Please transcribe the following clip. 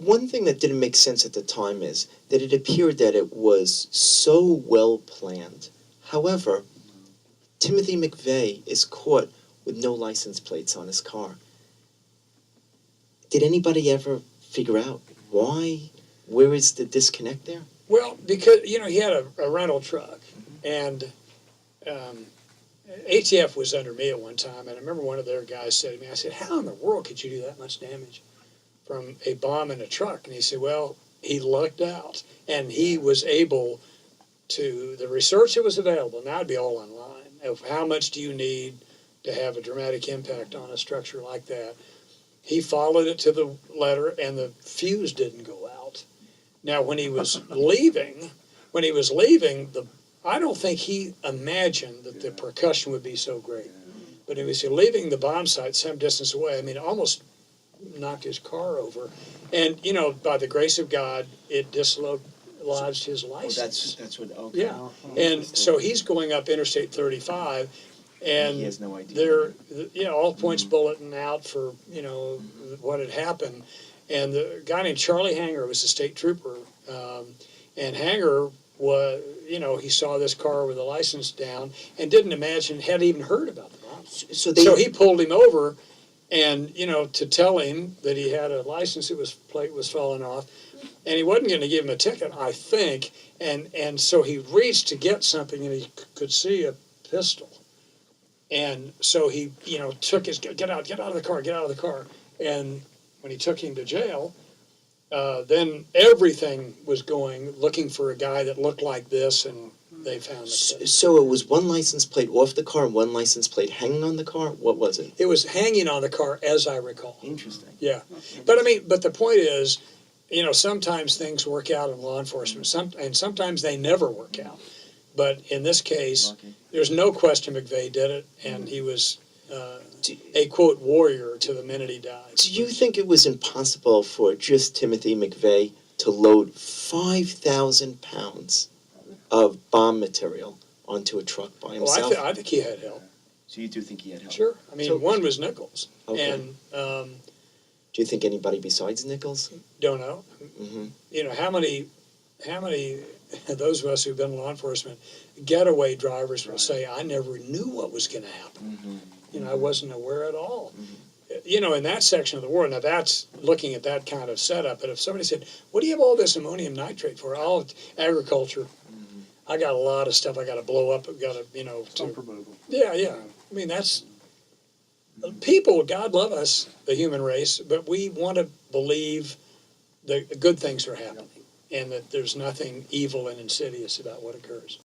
One thing that didn't make sense at the time is that it appeared that it was so well planned. However, Timothy McVeigh is caught with no license plates on his car. Did anybody ever figure out why? Where is the disconnect there? Well, because, he had a rental truck, and ATF was under me at one time, and I remember one of their guys said to me, I said, how in the world could you do that much damage from a bomb in a truck? And he said, well, he lucked out, and he was able to, the research that was available, now it'd be all online, of how much do you need to have a dramatic impact on a structure like that. He followed it to the letter, and the fuse didn't go out. Now, when he was leaving, I don't think he imagined that the percussion would be so great. But he was leaving the bomb site some distance away. I mean, almost knocked his car over. And, by the grace of God, it dislodged his license. That's what, okay. Yeah. And so he's going up Interstate 35, and he has no idea. they're, all points bulletin out for, what had happened. And the guy named Charlie Hanger was a state trooper, and Hanger was, he saw this car with a license down and didn't imagine, hadn't even heard about the bomb. So he pulled him over, and to tell him that he had a license, plate was falling off, and he wasn't going to give him a ticket, I think. And so he reached to get something, and he could see a pistol, and so he took his get out of the car, and when he took him to jail, then everything was looking for a guy that looked like this, and they found it. So it was one license plate off the car and one license plate hanging on the car? What was it? It was hanging on the car, as I recall. Interesting. Yeah. But the point is, sometimes things work out in law enforcement, and sometimes they never work out. But in this case, there's no question McVeigh did it, and he was a, quote, warrior to the minute he died. Do you think it was impossible for just Timothy McVeigh to load 5,000 pounds of bomb material onto a truck by himself? Well, I think he had help. So you do think he had help? Sure. One was Nichols. Okay. And do you think anybody besides Nichols? Don't know. Mm-hmm. How many those of us who've been in law enforcement, getaway drivers will say, I never knew what was going to happen. Mm-hmm. I wasn't aware at all. Mm-hmm. In that section of the world, now that's looking at that kind of setup, but if somebody said, what do you have all this ammonium nitrate for? Oh, agriculture. Mm-hmm. I got a lot of stuff I got to blow up. I've got to, Yeah. That's, people, God love us, the human race, but we want to believe the good things are happening, and that there's nothing evil and insidious about what occurs.